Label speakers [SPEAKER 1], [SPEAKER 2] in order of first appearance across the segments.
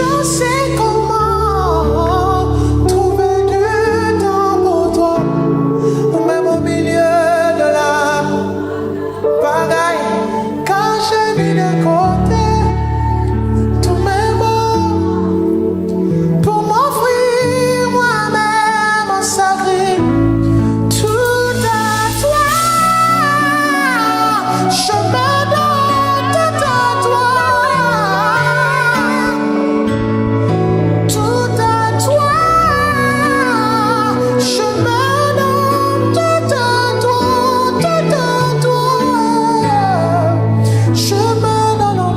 [SPEAKER 1] sais comment trouver du temps pour toi, même au milieu de la bagaille. Quand je mis de côté tous mes mots pour m'offrir moi-même en sacré, tout à toi. Je me donne tout à toi. Tout à toi. Je me donne tout à toi. Tout à toi. Je me donne en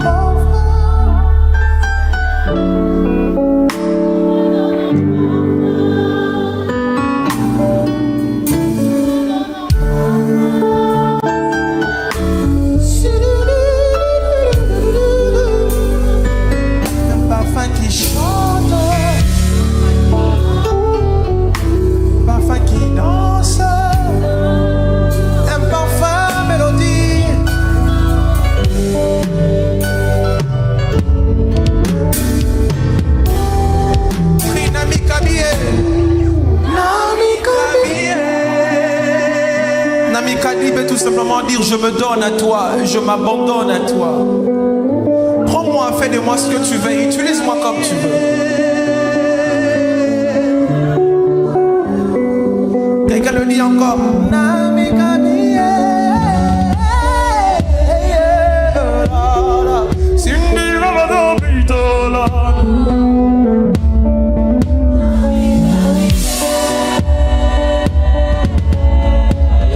[SPEAKER 1] un parfum qui chante, un parfum qui danse, un parfum mélodie. Nami Kabie, Nami Kabie. Nami Kadi veut tout simplement dire je me donne à toi, je m'abandonne à toi. Prends-moi, fais de moi ce que tu veux, utilise-moi comme tu veux. Quelqu'un le dit encore. Nami Kabie.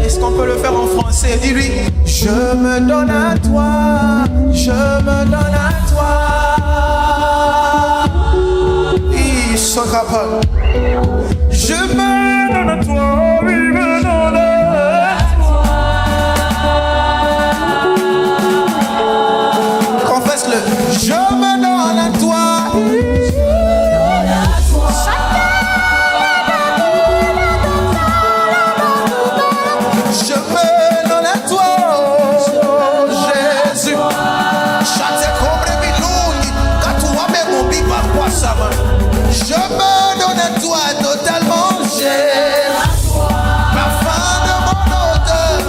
[SPEAKER 1] Est-ce qu'on peut le faire en français? Dis-lui, je me donne à toi, je me donne à toi. Il se rappelle. Je me donne à toi, oui, me donne à toi. Confesse-le, je me donne à toi. Je me donne à toi, oh Jésus. Chate comme biluni, quand tu vois même mon bip à quoi ça va. Je me donne à toi totalement, Jésus. Parfum de mon odeur,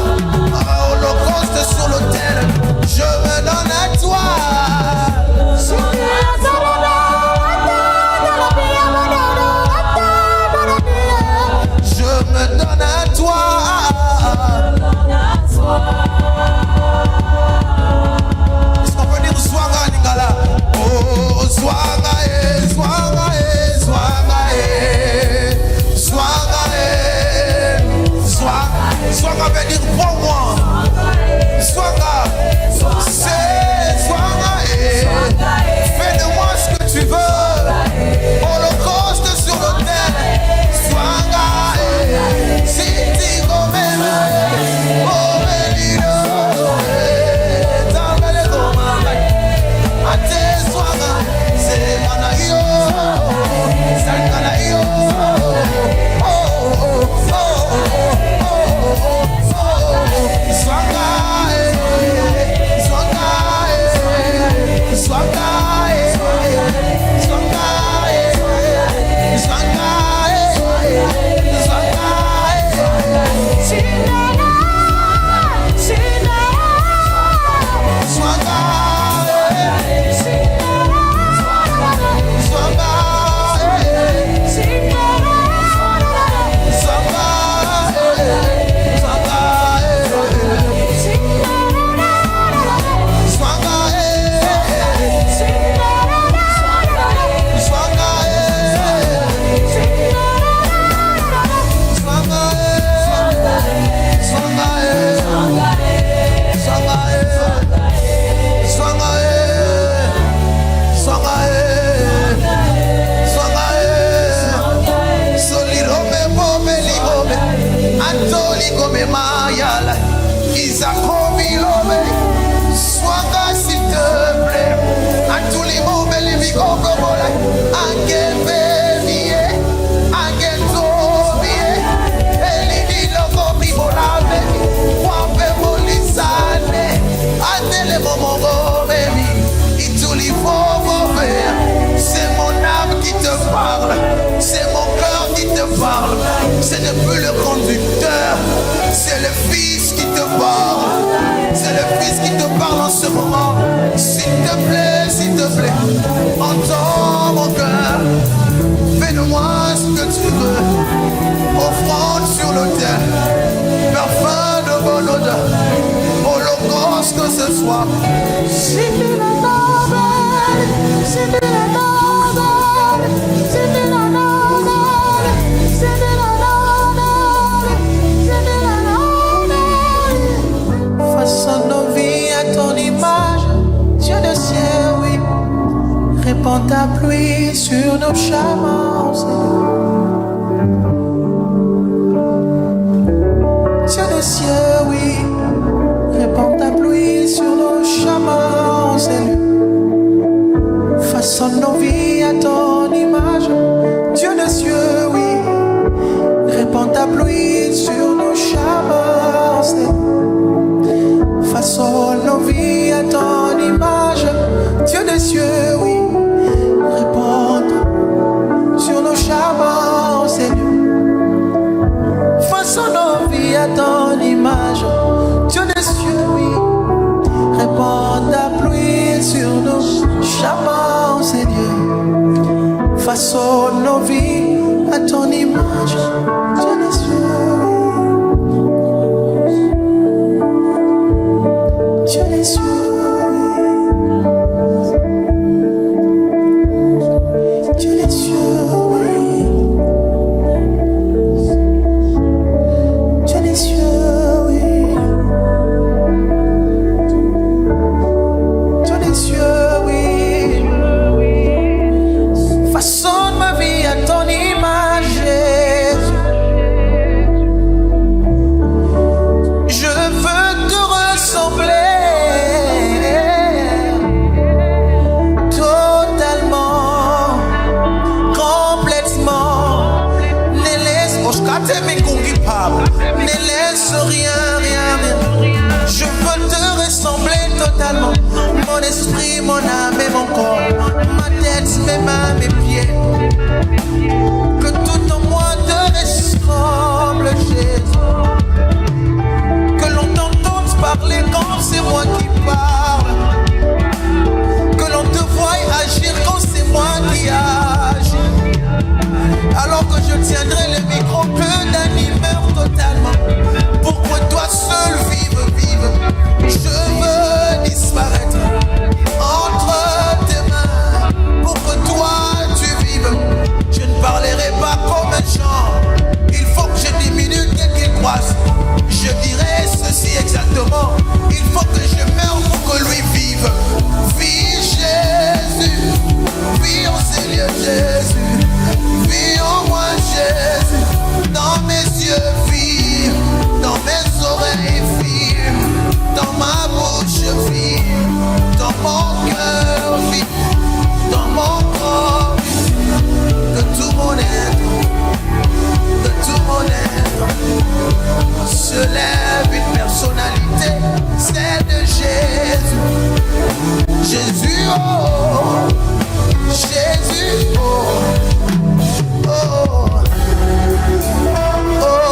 [SPEAKER 1] holocauste sur l'autel. Je me donne à toi. Je me donne à toi. Est-ce qu'on peut dire Zwanga Lingala? Oh, Zwanga, Zwanga, Zwanga. n'est plus le conducteur, c'est le Fils qui te parle. C'est le Fils qui te parle en ce moment. S'il te plaît, entends mon cœur. Fais de moi ce que tu veux. Offrande sur l'autel, parfum de bonne odeur, holocauste que ce soit. Si tu façonne nos vies à ton image, Dieu de ciel, oui. Répands ta pluie sur nos chemins, Dieu de ciel, oui. Répands ta pluie sur nos chemins, Seigneur. Façonne nos vies à ton image, Dieu des cieux, oui. Répands ta pluie sur nos chemins, Seigneur. Façonne nos vies à ton image, Dieu des cieux, oui. Répands sur nos chemins, Seigneur. Façonne nos vies à ton image, Dieu des cieux, oui. Répands ta pluie sur nos chemins, Seigneur. Façonne nos vies à ton image, Dieu des cieux, oui. Dieu des cieux, oui. Dieu des cieux, oui. Dieu des cieux, oui. Dieu des cieux, oui. Façonne ma vie à ton image, Jésus. Je veux te ressembler totalement, complètement. Ne laisse rien. Je veux te ressembler totalement. Mon esprit, mon âme et mon corps, ma tête, mes mains, mes pieds. Que tout en moi te ressemble, Jésus. Que l'on t'entende parler quand c'est moi qui parle. Que l'on te voie agir quand c'est moi qui agis. Alors que je tiendrai le micro que d'animeur totalement. Pour que toi seul vive. Je veux disparaître entre tes mains. Pour que toi tu vives. Je ne parlerai pas comme un chant. Il faut que je diminue dès qu'il croise. Je dirai ceci exactement. Il faut que je meure pour que lui vive. Vis Jésus. Vis en Seigneur Jésus. Vis en moi Jésus. Dans mes yeux vis. Dans mes oreilles vis. Dans ma bouche vis. Dans mon cœur vis. Dans mon corps vis. De tout mon être. De tout mon être se lève une personnalité, celle de Jésus. Jésus, oh, Jésus, oh, oh, oh,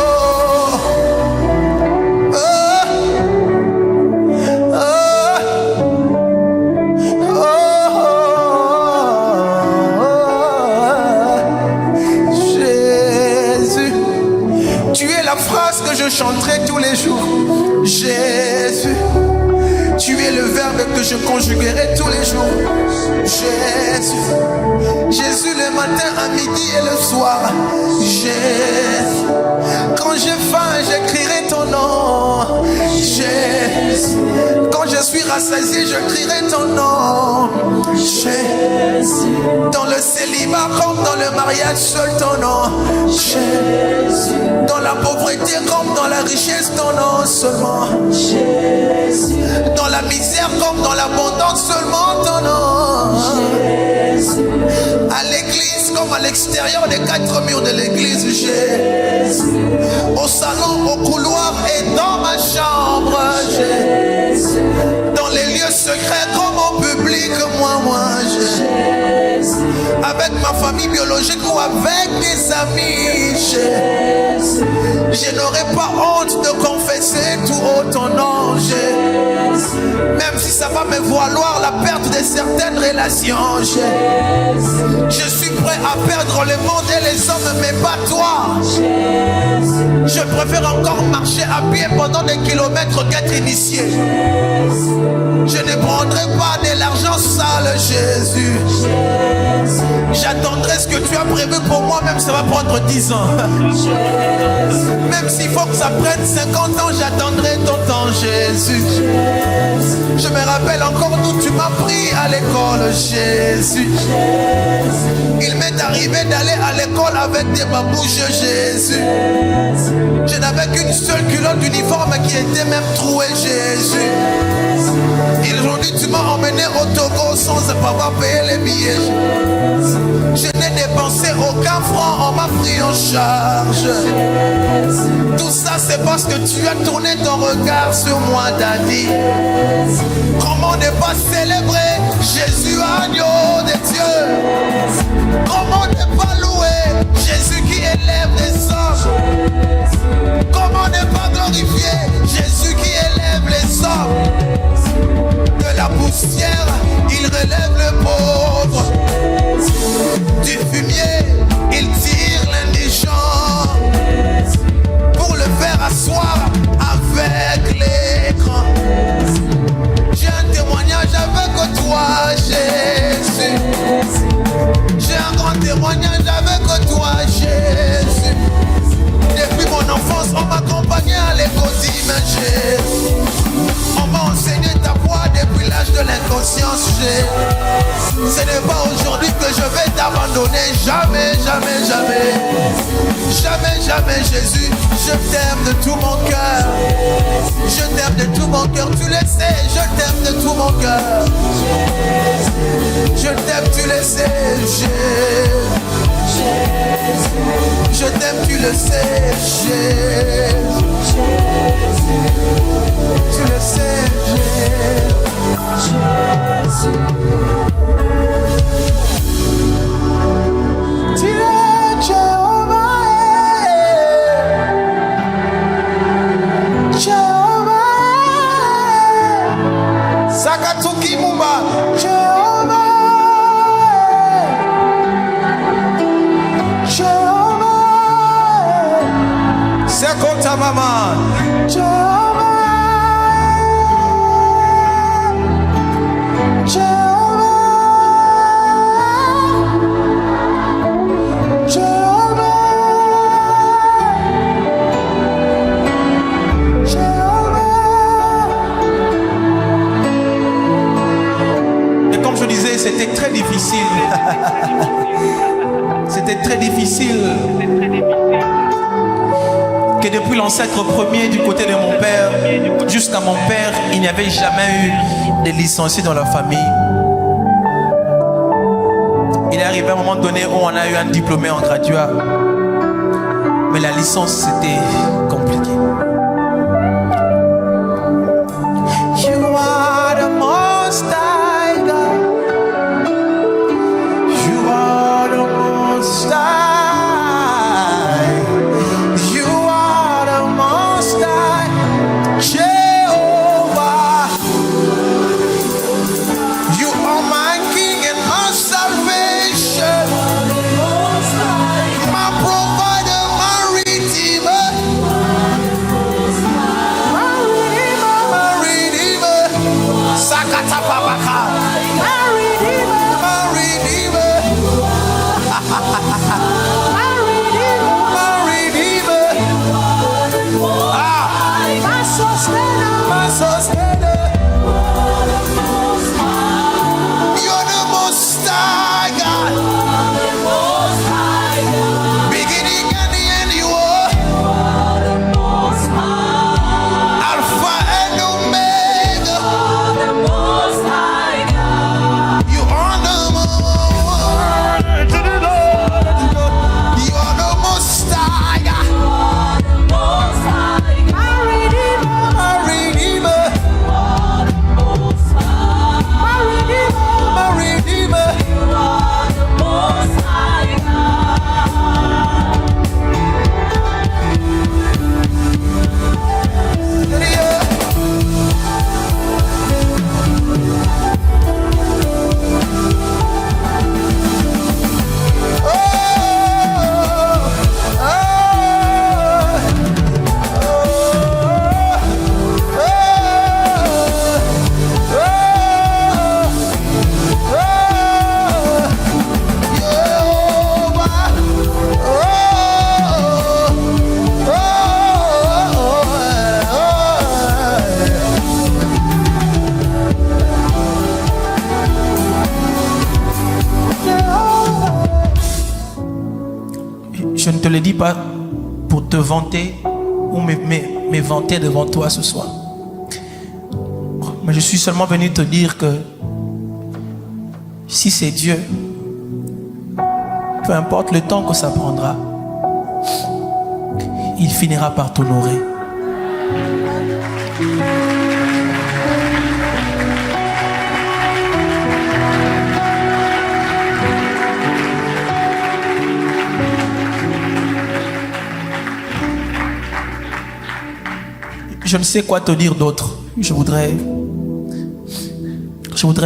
[SPEAKER 1] Jésus, tu es la phrase que je chanterai tous les jours. Jésus, tu es le verbe que je conjuguerai tous les jours. Jésus, Jésus le matin, à midi et le soir. Jésus, quand j'ai faim, j'écrirai ton nom. Jésus, quand je suis rassasié, je crierai ton nom. Jésus, dans le célibat comme dans le mariage, seul ton nom. Jésus, dans la pauvreté comme dans la richesse, ton nom seulement. Jésus, dans la misère comme dans l'abondance, seulement ton nom. Jésus, à l'église comme à l'extérieur des quatre murs de l'église. Jésus, au salon, au couloir et dans ma chambre. Jésus, dans les lieux secrets comme au public, moi, Jésus, avec ma famille biologique ou avec des amis. Jésus, Je n'aurai pas honte de confesser tout haut ton nom, Jésus. Même si ça va me valoir la perte de certaines relations, je suis prêt à perdre le monde et les hommes, mais pas toi. Je préfère encore marcher à pied pendant des kilomètres qu'être initié. Je ne prendrai pas de l'argent sale, Jésus. J'attendrai ce que tu as prévu pour moi, même si ça va prendre 10 ans. Même s'il faut que ça prenne 50 ans, j'attendrai ton temps, Jésus. Je me rappelle encore d'où tu m'as pris à l'école, Jésus. Il m'est arrivé d'aller à l'école avec des babouches, Jésus. Je n'avais qu'une seule culotte d'uniforme qui était même trouée, Jésus. Aujourd'hui, tu m'as emmené au Togo sans avoir payé les billets. Je n'ai dépensé aucun franc, on m'a pris en charge. Tout ça, c'est parce que tu as tourné ton regard sur moi, Daddy. Comment ne pas célébrer Jésus, agneau de Dieu? Comment ne pas louer Jésus qui élève les hommes? Comment ne pas glorifier Jésus qui élève les hommes? De la poussière, il relève le pauvre. Du fumier, il tire l'indigent pour le faire asseoir avec les grands. J'ai un témoignage avec toi, Jésus. J'ai un grand témoignage avec toi, Jésus. Depuis mon enfance, on m'accompagnait à l'école d'imaginer. On m'a enseigné ta voix depuis l'âge de l'inconscience, Jésus. Ce n'est pas aujourd'hui que je vais t'abandonner. Jamais, jamais, jamais. Jamais, jamais, Jésus. Je t'aime de tout mon cœur. Je t'aime de tout mon cœur. Tu le sais, je t'aime de tout mon cœur. Je t'aime, tu le sais, Jésus. Je t'aime, tu le sais, Jésus. Tu le sais, Jésus. Tu es Jéhovah, Jéhovah, Sakatuki Mumba, Jéhovah, Jéhovah, c'est comme ta maman, Jéhovah, Jéhovah. C'était très difficile. C'était très difficile. Que depuis l'ancêtre premier du côté de mon père jusqu'à mon père, il n'y avait jamais eu de licenciés dans la famille. Il est arrivé à un moment donné où on a eu un diplômé en graduat. Mais la licence, c'était compliqué. You are the most high God. Je ne te le dis pas pour te vanter ou m'éventer devant toi ce soir. Mais je suis seulement venu te dire que si c'est Dieu, peu importe le temps que ça prendra, il finira par t'honorer. Je ne sais quoi te dire d'autre. Je voudrais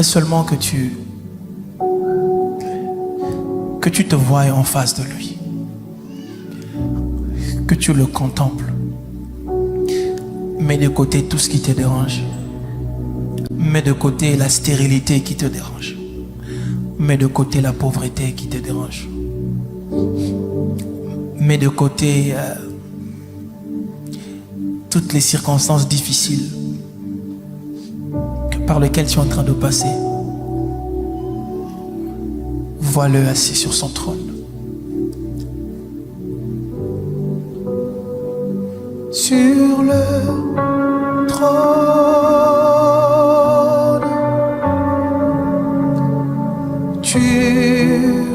[SPEAKER 1] seulement que tu te voies en face de lui. Que tu le contemples. Mets de côté tout ce qui te dérange. Mets de côté la stérilité qui te dérange. Mets de côté la pauvreté qui te dérange. Mets de côté toutes les circonstances difficiles par lesquelles tu es en train de passer. Vois-le assis sur son trône. Sur le trône, tu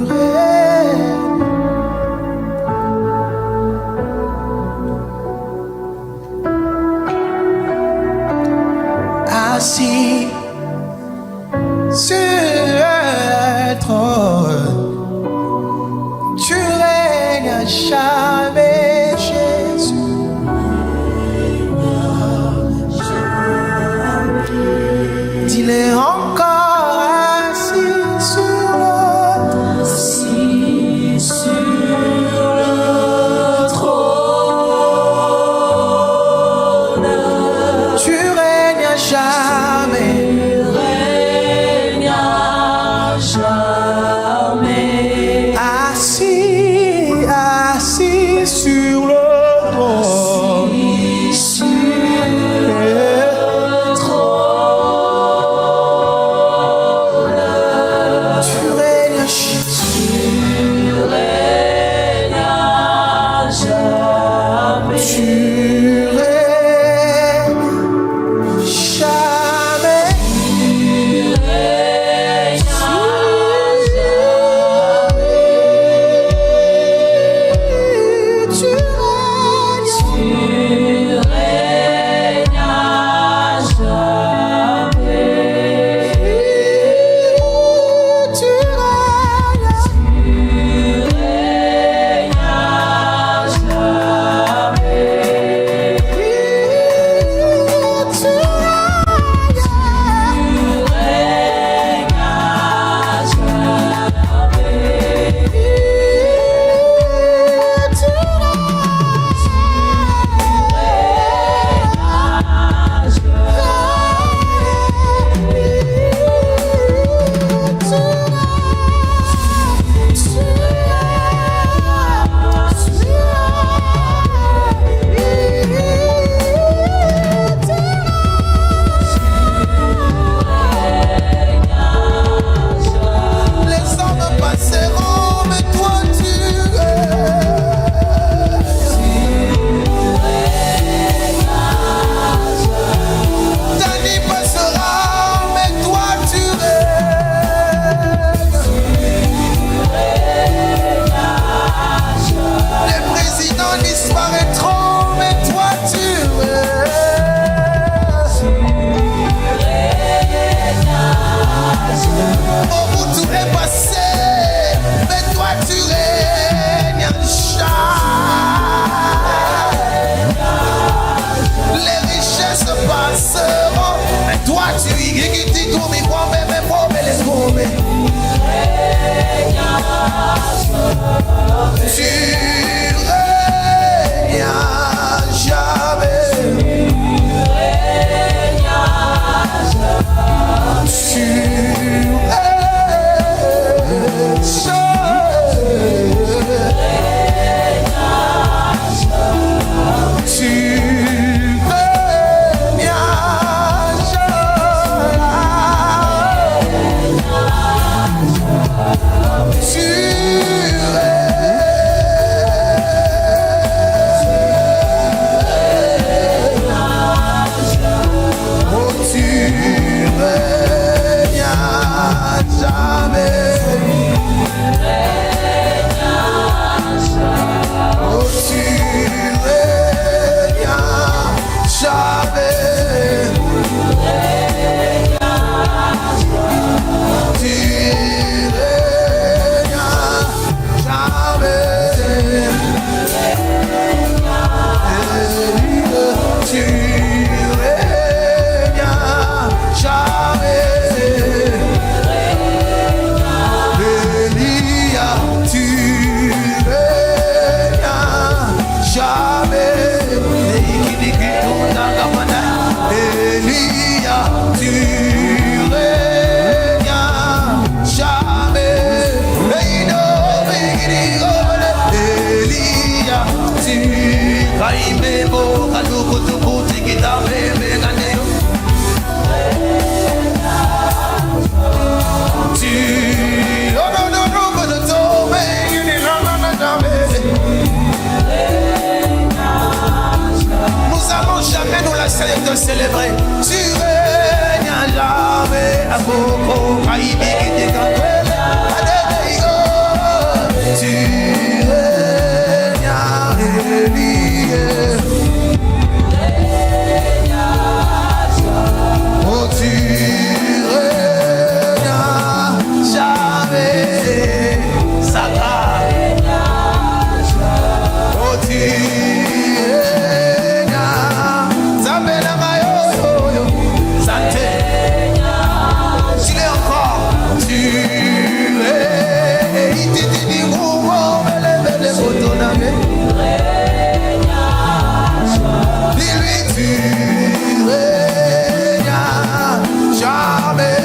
[SPEAKER 1] règnes. Assis sur le trône, tu règnes à jamais, Jésus. Dis-le encore, assis sur le trône, tu règnes à jamais. Tu règnes à jamais. Aimebo kaluko tubuti kitame meganeo. Tu oh no no no but the tome you ni na jamais. Nous allons jamais nous la célébrer de célébrer. Tu règnes à jamais à Boko Aïbi qui décante. Tu règnes à Élie. Oh tu règnes à jamais. Saka. Oh tu règnes à Zambela Mayo. Santé. Tu l'es encore. Tu règnes. Dis-lui tu règnes jamais.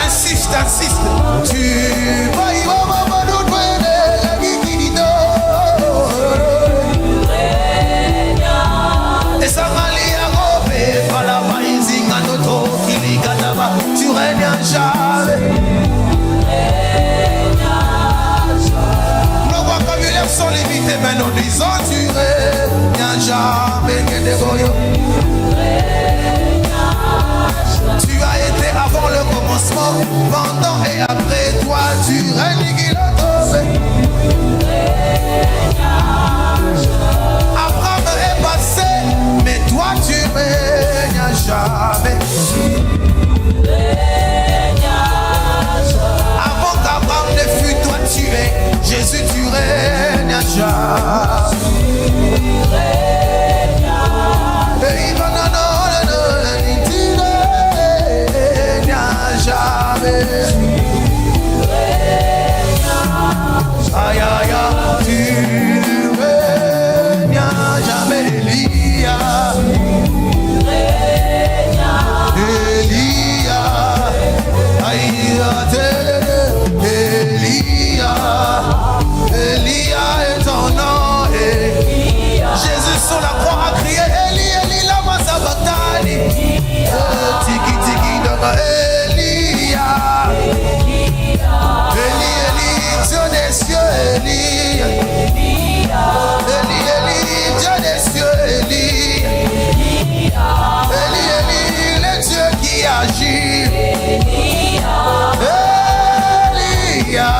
[SPEAKER 1] Insiste, insiste. Tu vas y voir nous et ça m'allie à robe. Voilà, païsing à notre qui ligadaba. Tu règnes jamais. Sont limités, mais nous disons tu règnes jamais que des goyos. Tu as été avant le commencement, pendant et après toi, tu règnes qui l'a tombé. Abraham est passé, mais toi tu règnes jamais. Avant qu'Abraham ne fût toi tu es, Jésus tu règnes à jamais. Et non, non, non, non, tu règnes à jamais. Aïe, aïe, aïe, tu règnes à jamais. Elia, Elia, aïe, Elia, Elia est ton nom. Jésus sur la croix a crié Eli, Eli, lama sabachthani. Tiki, tiki, dama Elia. Eli, Eli, Dieu des cieux, Eli. Eli, Eli, Dieu des cieux, Eli. Eli, Eli, le Dieu qui agit. Elia,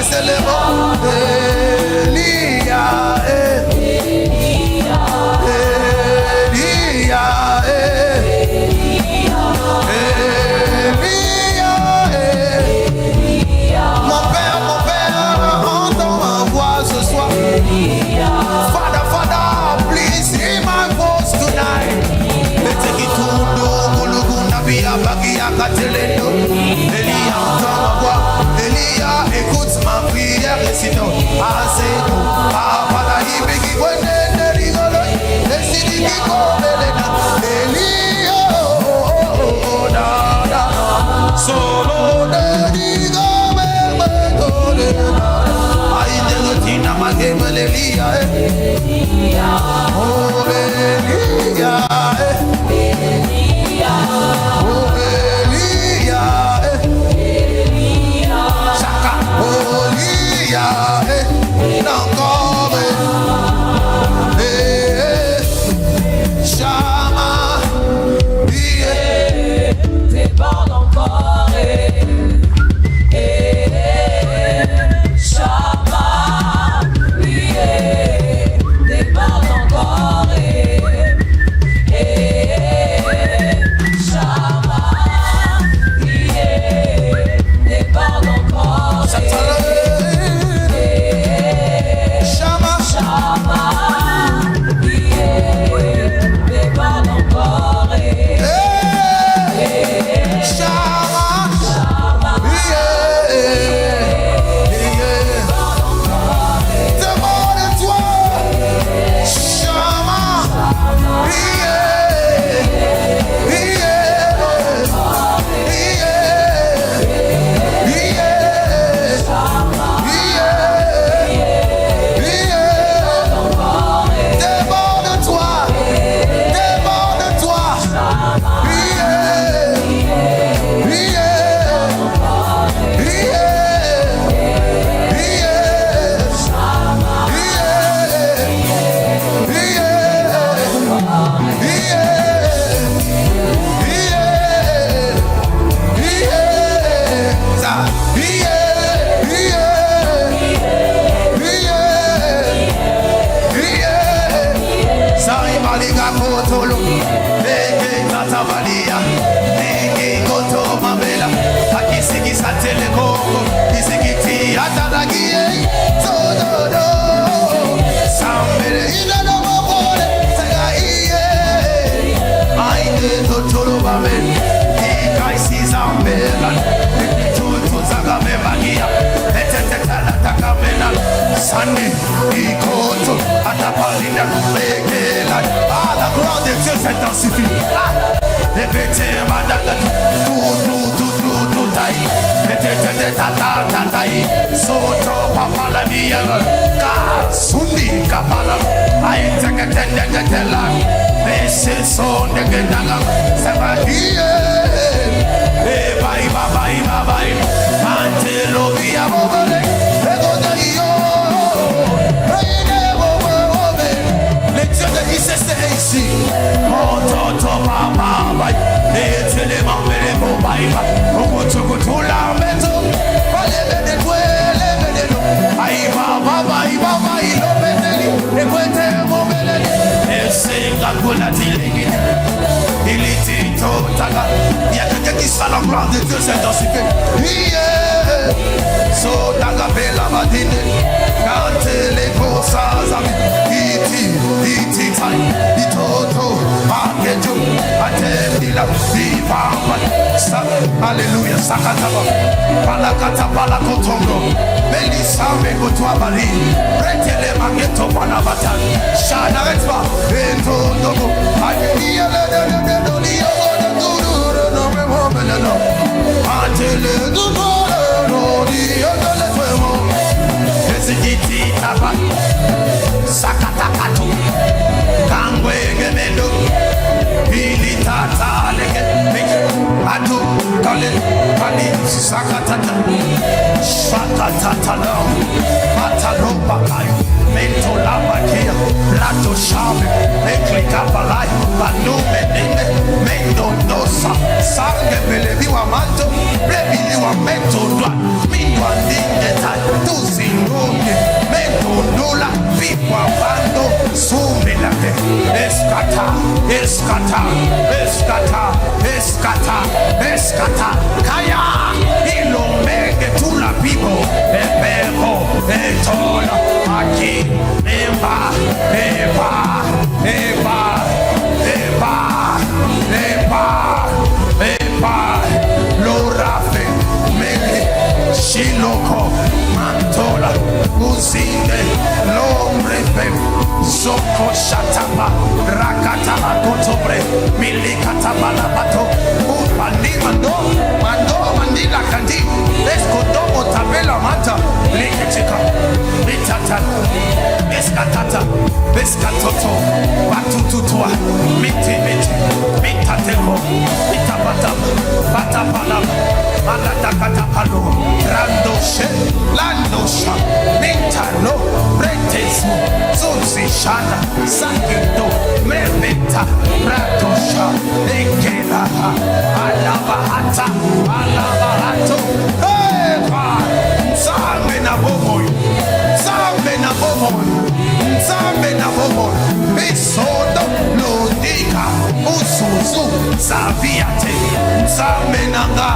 [SPEAKER 1] c'est le mot Elia, Mon père, entends ma voix ce soir. Father, Father, please hear my voice tonight. Elia, entends ma voix. Elia, écoute ma prière. Et sinon, assez tout. Solo de Elia, oh Elia, oh Elia. Ege Katavalia, Ege Goto Mamela, Akisiki Satelekoko, Isikiti Atalagie, Sododo, Sambere, Inanamore, Sagaie, Aide Totoro Bamen, Ikaisi Zambela, Tutu Zagame Magia, Etetala Takamena, Sande, Ikoto, Atapalina, Megela, la gloire de Dieu s'intensifie. Répétez, madame, tout, taille. Répétez, taille. Soto, papa, la vie, Sundi, kapala. Aïe, teka, mais c'est son de Gendanga. Ça va dire. Eh, bye. Antelo, via, mobile. Les dieux de ICC ici. Toto papa, et tu les membres les mobiles. On tout la maison. Les il y a quelqu'un qui sera la gloire de Dieu s'intensifier. So Dagabella Madine, Cante les Cossas, Iti, Itoto, Akejo, Atendila, Viva, Alléluia, Sakataba, Palakata, Palakotongo, Melissa, Mekotoa Bali, Retele Mageto, Panabata, n'arrête pas, Ento Dogo, Ayelia, Atele Dogo. Sakatakato Kangwe Gemendo Ilitata Atu Kale Sakatata Sakatata Matalo Bakayo Mento Labakia Lato Shave Eklika Balai Banu Menende Mendo Nosa Sange Beleviwa Manto Blebiliwa Mento Dwa Mindwa Dingeta Tuzingonge Mento Nula Bipwa Bando Sumelate Eskata Kaya Ilomege Tula Bibo Ebero Etola Aki Eba Lorafe Mele Shiloko Mantola Uzinde Lombre Zoko Shatama Rakatama Kotobre Milikatama Labato Upandi Mando Mandila Kandi Eskodomo Tabela Mata Liketika Mitata Eskatata Eskatoto Batututua Miti Mitateko Mitabatama Batapalama Malatakatapalo Randoshe Landosha Mitano Retesmo Zonzi Shana Sakido Mevita Ratosha Ekela Alabahata Zambe na bomoy Misodo Lodika Usuzu Saviate Zambe nanga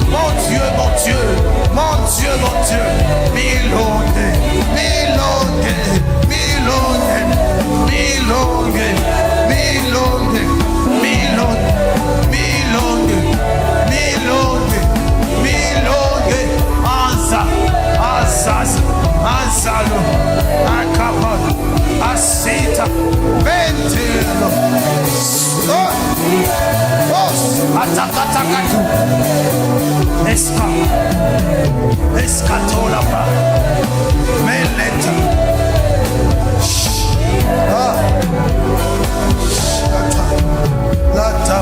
[SPEAKER 1] Mon Dieu Milonge Azalo Akabad Asita Ventilo Atakatakatu Eskatola Meleta Lata